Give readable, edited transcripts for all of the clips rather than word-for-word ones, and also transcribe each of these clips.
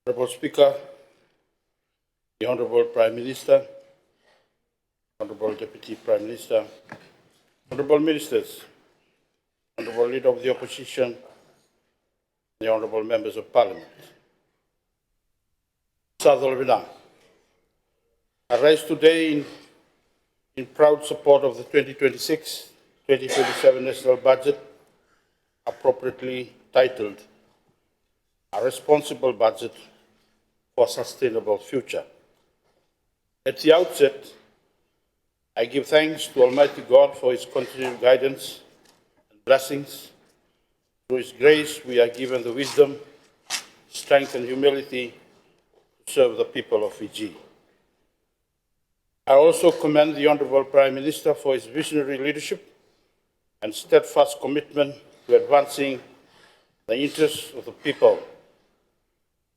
Honourable Speaker, the Honourable Prime Minister, Honourable Deputy Prime Minister, Honourable Ministers, Honourable Leader of the Opposition, the Honourable Members of Parliament. Sadolvina, I rise today in proud support of the 2026-2027 National Budget, appropriately titled A Responsible Budget for a Sustainable Future. At the outset, I give thanks to Almighty God for His continued guidance and blessings. Through His grace, we are given the wisdom, strength, and humility to serve the people of Fiji. I also commend the Honourable Prime Minister for his visionary leadership and steadfast commitment to advancing the interests of the people.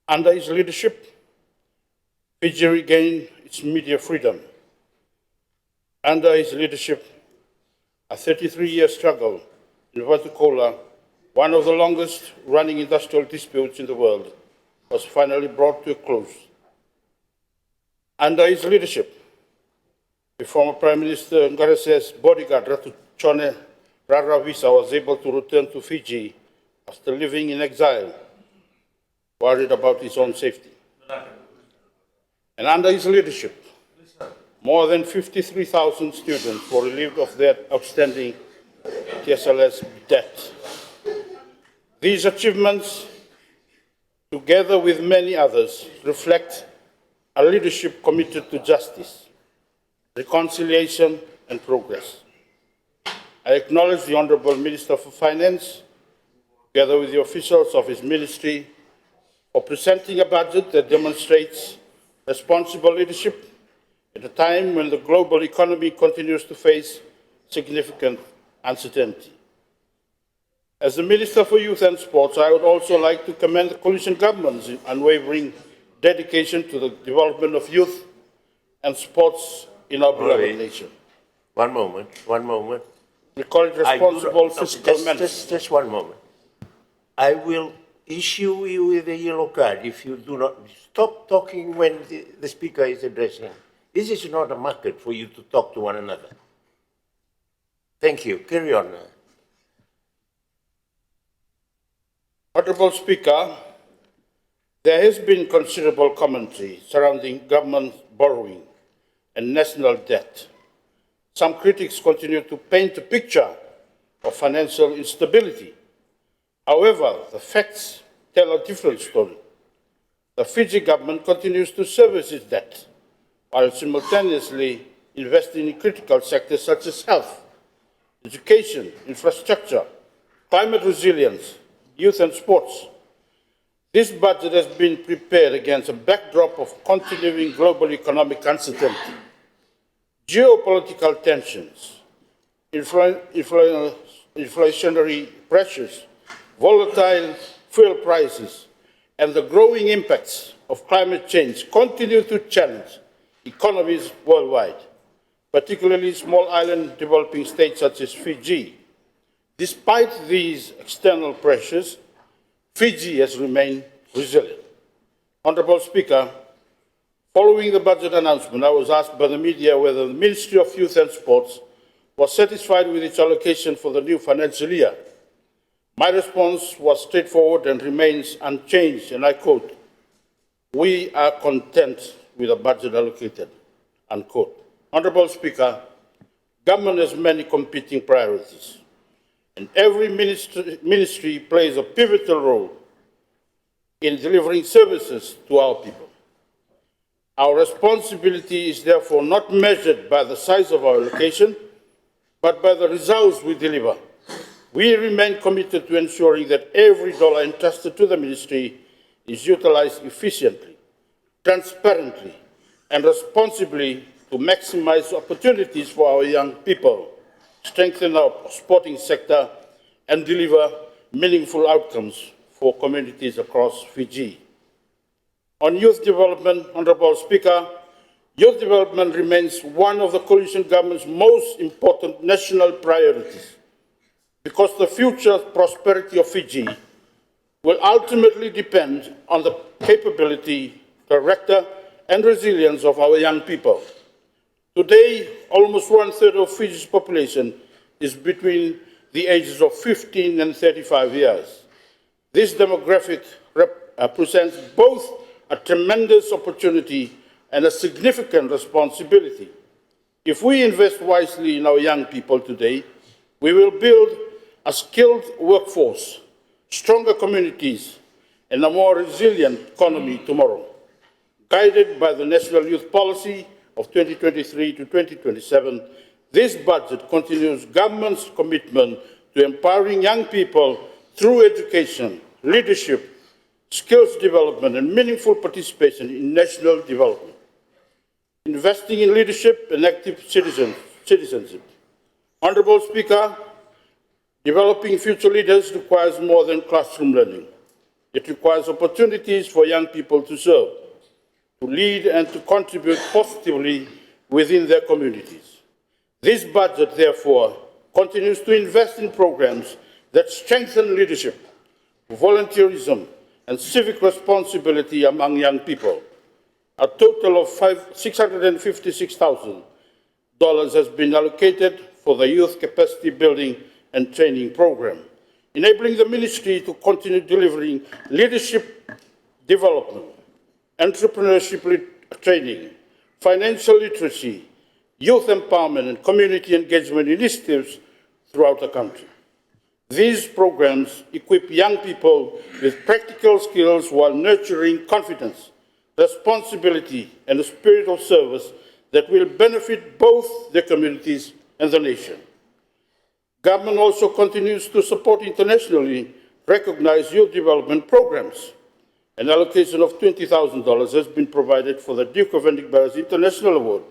Under his leadership, Fiji regained its media freedom. Under his leadership, a 33-year struggle in Vatukola, one of the longest-running industrial disputes in the world, was finally brought to a close. Under his leadership, the former Prime Minister Ngarese's bodyguard, Ratu Chone Raravisa, was able to return to Fiji after living in exile, worried about his own safety. And under his leadership, more than 53,000 students were relieved of their outstanding TSLS debt. These achievements, together with many others, reflect a leadership committed to justice, reconciliation, and progress. I acknowledge the Honourable Minister for Finance, together with the officials of his ministry, for presenting a budget that demonstrates responsible leadership at a time when the global economy continues to face significant uncertainty. As the Minister for Youth and Sports, I would also like to commend the coalition government's unwavering dedication to the development of youth and sports in our beloved nation. One moment. We call it responsible fiscal management. Just one moment. I will issue you with a yellow card if you do not stop talking when the speaker is addressing. This is not a market for you to talk to one another. Thank you. Carry on. Honourable Speaker, there has been considerable commentary surrounding government borrowing and national debt. Some critics continue to paint a picture of financial instability. However, the facts tell a different story. The Fiji government continues to service its debt, while simultaneously investing in critical sectors such as health, education, infrastructure, climate resilience, youth and sports. This budget has been prepared against a backdrop of continuing global economic uncertainty, geopolitical tensions, inflationary pressures, volatile fuel prices, and the growing impacts of climate change continue to challenge economies worldwide, particularly small island developing states such as Fiji. Despite these external pressures, Fiji has remained resilient. Honourable Speaker, following the budget announcement, I was asked by the media whether the Ministry of Youth and Sports was satisfied with its allocation for the new financial year. My response was straightforward and remains unchanged, and I quote, "We are content with the budget allocated," unquote. Honourable Speaker, government has many competing priorities, and every ministry plays a pivotal role in delivering services to our people. Our responsibility is therefore not measured by the size of our allocation, but by the results we deliver. We remain committed to ensuring that every dollar entrusted to the ministry is utilized efficiently, transparently, and responsibly to maximize opportunities for our young people, strengthen our sporting sector, and deliver meaningful outcomes for communities across Fiji. On youth development, Honourable Speaker, youth development remains one of the coalition government's most important national priorities, because the future prosperity of Fiji will ultimately depend on the capability, character, and resilience of our young people. Today, almost one-third of Fiji's population is between the ages of 15 and 35 years. This demographic presents both a tremendous opportunity and a significant responsibility. If we invest wisely in our young people today, we will build a skilled workforce, stronger communities, and a more resilient economy tomorrow. Guided by the National Youth Policy of 2023 to 2027, this budget continues government's commitment to empowering young people through education, leadership, skills development, and meaningful participation in national development. Investing in leadership and active citizenship. Honourable Speaker, developing future leaders requires more than classroom learning. It requires opportunities for young people to serve, to lead, and to contribute positively within their communities. This budget, therefore, continues to invest in programs that strengthen leadership, volunteerism, and civic responsibility among young people. A total of $656,000 has been allocated for the Youth Capacity Building and Training Program, enabling the Ministry to continue delivering leadership development, entrepreneurship training, financial literacy, youth empowerment, and community engagement initiatives throughout the country. These programs equip young people with practical skills while nurturing confidence, responsibility, and a spirit of service that will benefit both their communities and the nation. Government also continues to support internationally recognized youth development programs. An allocation of $20,000 has been provided for the Duke of Edinburgh's International Award,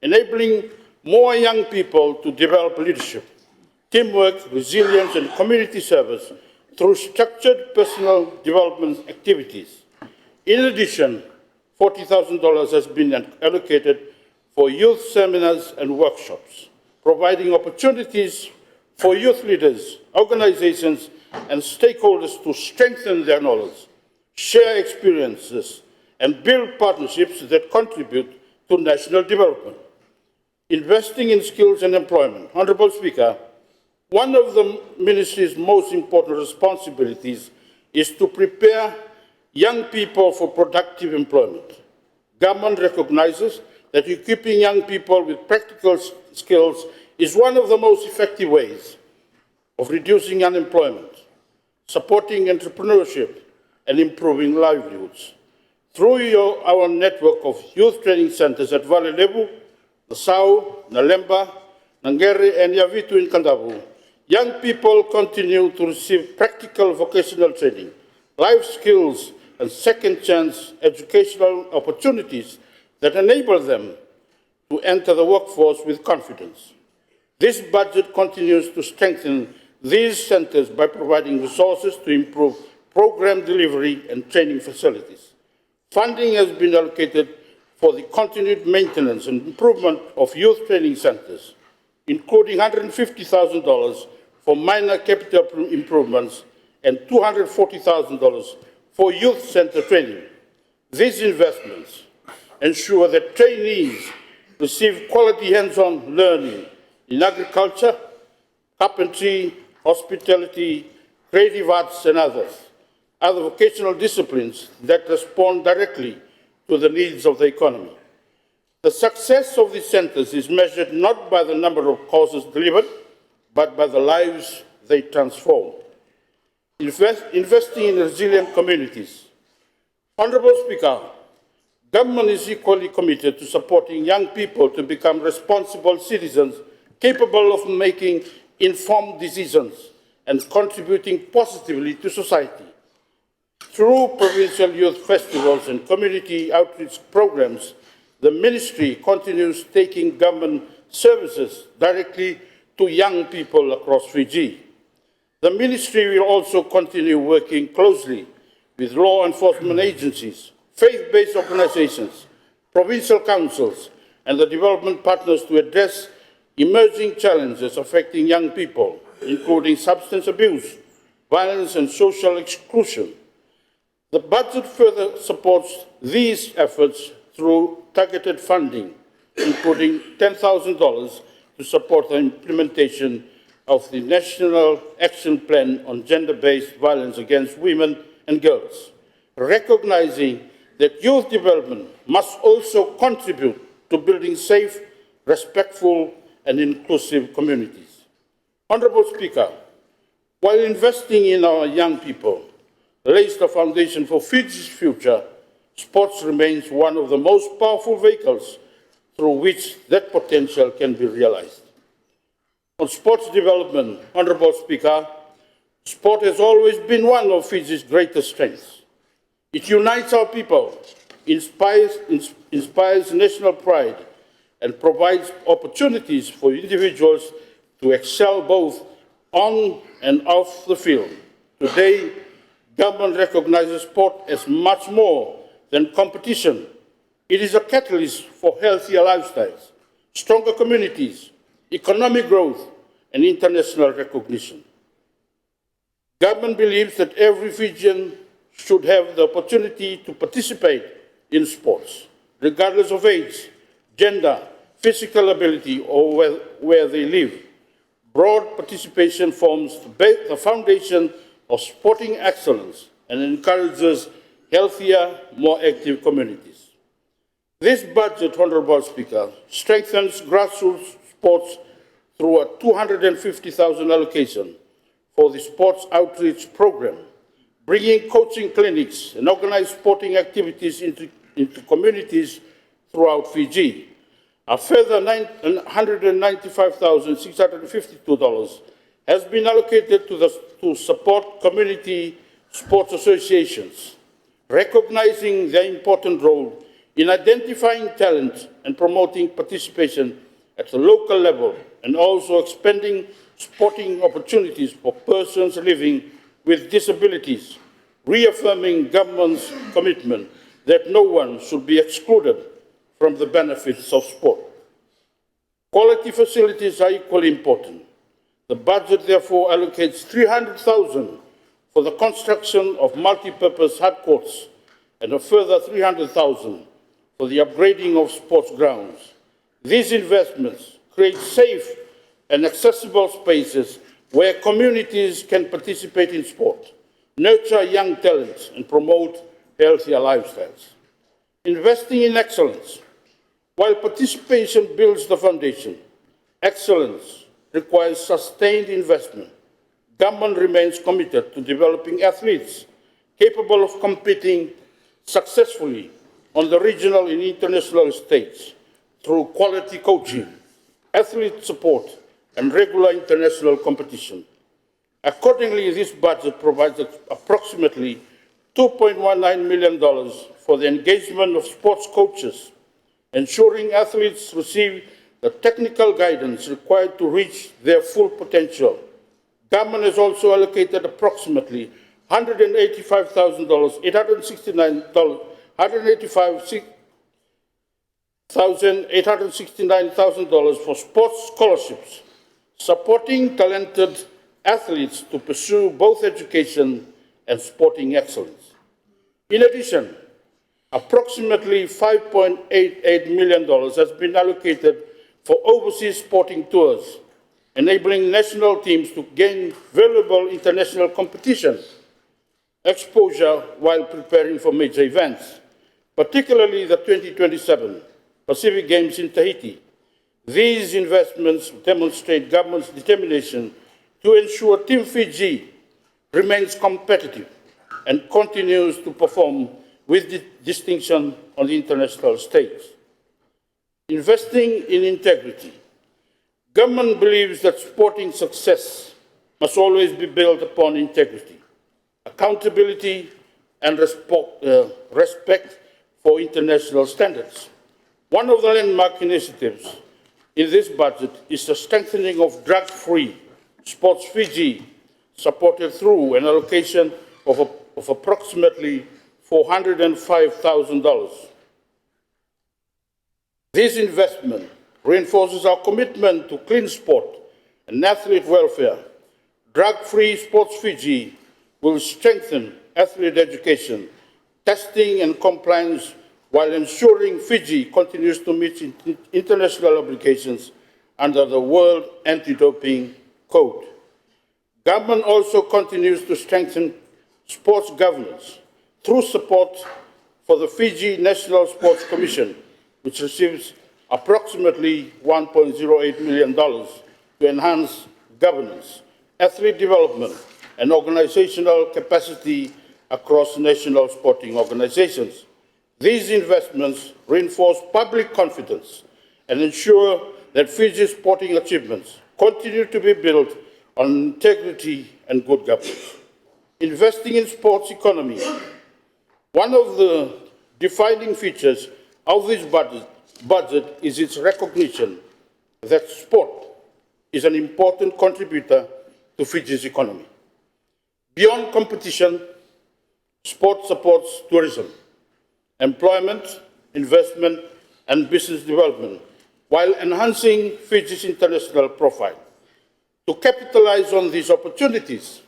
enabling more young people to develop leadership, teamwork, resilience, and community service through structured personal development activities. In addition, $40,000 has been allocated for youth seminars and workshops, providing opportunities for youth leaders, organizations, and stakeholders to strengthen their knowledge, share experiences, and build partnerships that contribute to national development. Investing in skills and employment. Honourable Speaker, one of the Ministry's most important responsibilities is to prepare young people for productive employment. Government recognizes that equipping young people with practical skills is one of the most effective ways of reducing unemployment, supporting entrepreneurship, and improving livelihoods. Through our network of youth training centres at Vale Levu, Nassau, Nalemba, Nangere, and Yavitu in Kandavu, young people continue to receive practical vocational training, life skills, and second-chance educational opportunities that enable them to enter the workforce with confidence. This budget continues to strengthen these centres by providing resources to improve program delivery and training facilities. Funding has been allocated for the continued maintenance and improvement of youth training centres, including $150,000 for minor capital improvements and $240,000 for youth centre training. These investments ensure that trainees receive quality hands-on learning in agriculture, carpentry, hospitality, creative arts, and other vocational disciplines that respond directly to the needs of the economy. The success of these centres is measured not by the number of courses delivered, but by the lives they transform. Investing in resilient communities. Honourable Speaker, Government is equally committed to supporting young people to become responsible citizens capable of making informed decisions and contributing positively to society. Through provincial youth festivals and community outreach programs, the Ministry continues taking government services directly to young people across Fiji. The Ministry will also continue working closely with law enforcement agencies, faith-based organizations, provincial councils, and the development partners to address emerging challenges affecting young people, including substance abuse, violence, and social exclusion. The budget further supports these efforts through targeted funding, including $10,000 to support the implementation of the National Action Plan on Gender-Based Violence Against Women and Girls, recognizing that youth development must also contribute to building safe, respectful, and inclusive communities. Honourable Speaker, while investing in our young people lays the foundation for Fiji's future, sports remains one of the most powerful vehicles through which that potential can be realized. On sports development, Honourable Speaker, sport has always been one of Fiji's greatest strengths. It unites our people, inspires national pride, and provides opportunities for individuals to excel both on and off the field. Today, government recognizes sport as much more than competition. It is a catalyst for healthier lifestyles, stronger communities, economic growth, and international recognition. Government believes that every Fijian should have the opportunity to participate in sports, regardless of age, gender, physical ability, or where they live. Broad participation forms the foundation of sporting excellence and encourages healthier, more active communities. This budget, Honourable Speaker, strengthens grassroots sports through a $250,000 allocation for the Sports Outreach Program, bringing coaching clinics and organized sporting activities into communities throughout Fiji. A further $195,652 has been allocated to support community sports associations, recognizing their important role in identifying talent and promoting participation at the local level, and also expanding sporting opportunities for persons living with disabilities, reaffirming government's commitment that no one should be excluded from the benefits of sport. Quality facilities are equally important. The budget therefore allocates $300,000 for the construction of multi-purpose hard courts and a further $300,000 for the upgrading of sports grounds. These investments create safe and accessible spaces where communities can participate in sport, nurture young talents, and promote healthier lifestyles. Investing in excellence. While participation builds the foundation, excellence requires sustained investment. Government remains committed to developing athletes capable of competing successfully on the regional and international stage through quality coaching, athlete support, and regular international competition. Accordingly, this budget provides approximately $2.19 million for the engagement of sports coaches, ensuring athletes receive the technical guidance required to reach their full potential. Government has also allocated approximately $185,869 for sports scholarships, supporting talented athletes to pursue both education and sporting excellence. In addition, approximately $5.88 million has been allocated for overseas sporting tours, enabling national teams to gain valuable international competition exposure while preparing for major events, particularly the 2027 Pacific Games in Tahiti. These investments demonstrate government's determination to ensure Team Fiji remains competitive and continues to perform with distinction on the international stage. Investing in integrity. Government believes that sporting success must always be built upon integrity, accountability, and respect for international standards. One of the landmark initiatives in this budget is the strengthening of drug-free Sports Fiji, supported through an allocation of approximately $405,000. This investment reinforces our commitment to clean sport and athlete welfare. Drug-free Sports Fiji will strengthen athlete education testing and compliance while ensuring Fiji continues to meet international obligations under the World Anti-Doping Code. Government also continues to strengthen sports governance through support for the Fiji National Sports Commission, which receives approximately $1.08 million to enhance governance, athlete development, and organizational capacity across national sporting organizations. These investments reinforce public confidence and ensure that Fiji's sporting achievements continue to be built on integrity and good governance. Investing in sports economy. One of the defining features of this budget is its recognition that sport is an important contributor to Fiji's economy. Beyond competition, sport supports tourism, employment, investment, and business development, while enhancing Fiji's international profile. To capitalize on these opportunities,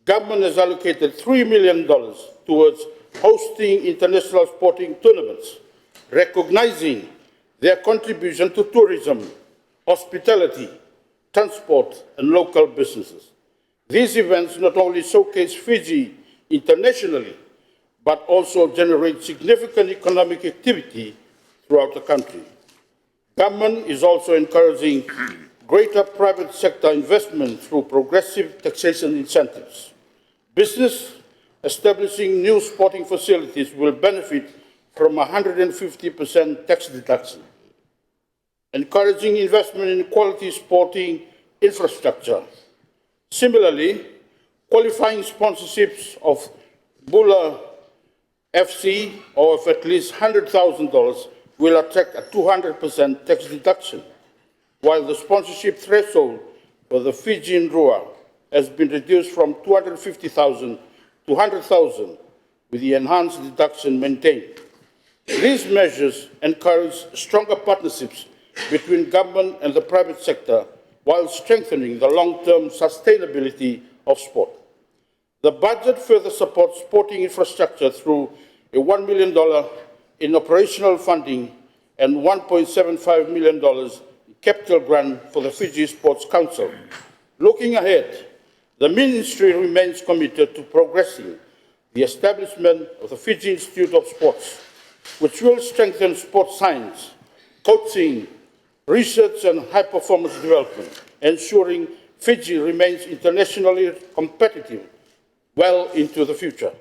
government has allocated $3 million towards hosting international sporting tournaments, recognizing their contribution to tourism, hospitality, transport, and local businesses. These events not only showcase Fiji internationally, but also generate significant economic activity throughout the country. Government is also encouraging greater private sector investment through progressive taxation incentives. Business establishing new sporting facilities will benefit from a 150% tax deduction. Encouraging investment in quality sporting infrastructure. Similarly, qualifying sponsorships of Bula FC or of at least $100,000 will attract a 200% tax deduction, while the sponsorship threshold for the Fijian Rua has been reduced from $250,000 to $100,000, with the enhanced deduction maintained. These measures encourage stronger partnerships between government and the private sector while strengthening the long-term sustainability of sport. The budget further supports sporting infrastructure through a $1 million in operational funding and $1.75 million capital grant for the Fiji Sports Council. Looking ahead, the Ministry remains committed to progressing the establishment of the Fiji Institute of Sports, which will strengthen sports science, coaching, research and high-performance development, ensuring Fiji remains internationally competitive well into the future.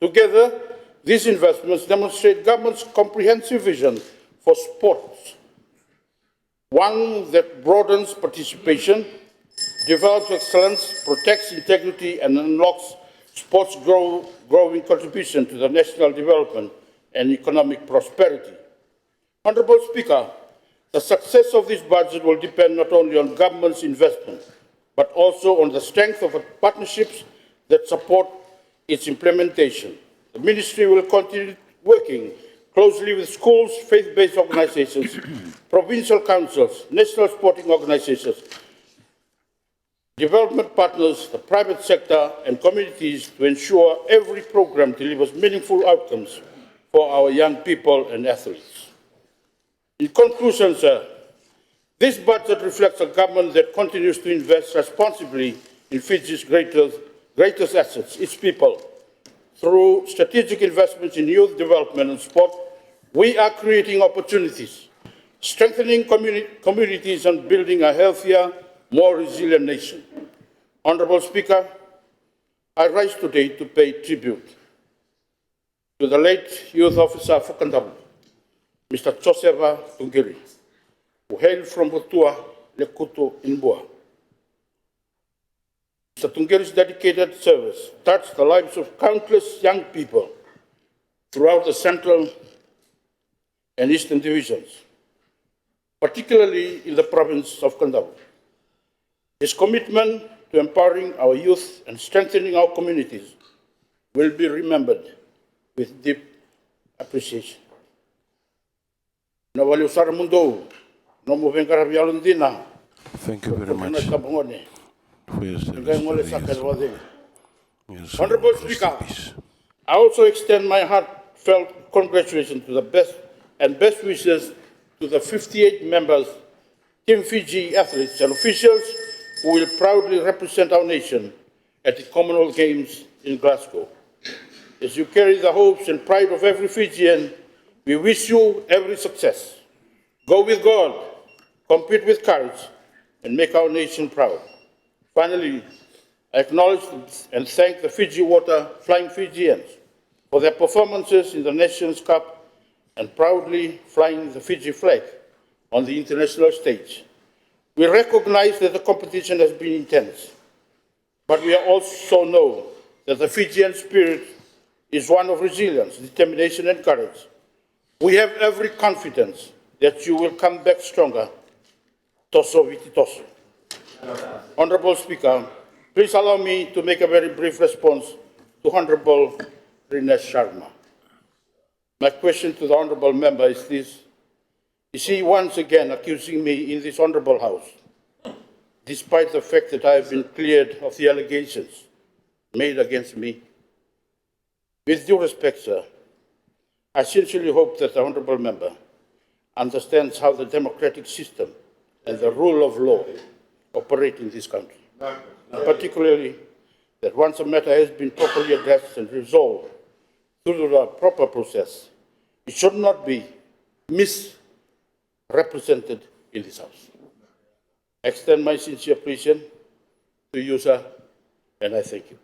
Together, these investments demonstrate government's comprehensive vision for sports, one that broadens participation, develops excellence, protects integrity, and unlocks sports' growing contribution to the national development and economic prosperity. Honourable Speaker, the success of this budget will depend not only on government's investment, but also on the strength of partnerships that support its implementation. The Ministry will continue working closely with schools, faith-based organizations, provincial councils, national sporting organizations, development partners, the private sector, and communities to ensure every program delivers meaningful outcomes for our young people and athletes. In conclusion, sir, this budget reflects a government that continues to invest responsibly in Fiji's greatest assets, its people. Through strategic investments in youth development and sport, we are creating opportunities, strengthening communities and building a healthier, more resilient nation. Honourable Speaker, I rise today to pay tribute to the late youth officer for Kandavu, Mr. Jose Saukuru, who hailed from Rotua, Lekutu, in Bua. Mr. Tunguru's dedicated service touched the lives of countless young people throughout the Central and Eastern Divisions, particularly in the province of Kandavu. His commitment to empowering our youth and strengthening our communities will be remembered with deep appreciation. Thank you very much for your service. Honourable Speaker, I also extend my heartfelt congratulations to the best wishes to the 58 members, Team Fiji athletes and officials who will proudly represent our nation at the Commonwealth Games in Glasgow. As you carry the hopes and pride of every Fijian, we wish you every success. Go with God, compete with courage, and make our nation proud. Finally, I acknowledge and thank the Fiji Water Flying Fijians for their performances in the Nations Cup and proudly flying the Fiji flag on the international stage. We recognize that the competition has been intense, but we also know that the Fijian spirit is one of resilience, determination, and courage. We have every confidence that you will come back stronger. Toso viti toso. Honourable Speaker, please allow me to make a very brief response to Honourable Rinesh Sharma. My question to the Honourable Member is this. Is he once again accusing me in this Honourable House, despite the fact that I have been cleared of the allegations made against me? With due respect, sir, I sincerely hope that the Honourable Member understands how the democratic system and the rule of law operate in this country, and particularly that once a matter has been properly addressed and resolved through the proper process, it should not be misrepresented in this House. I extend my sincere appreciation to you, sir, and I thank you.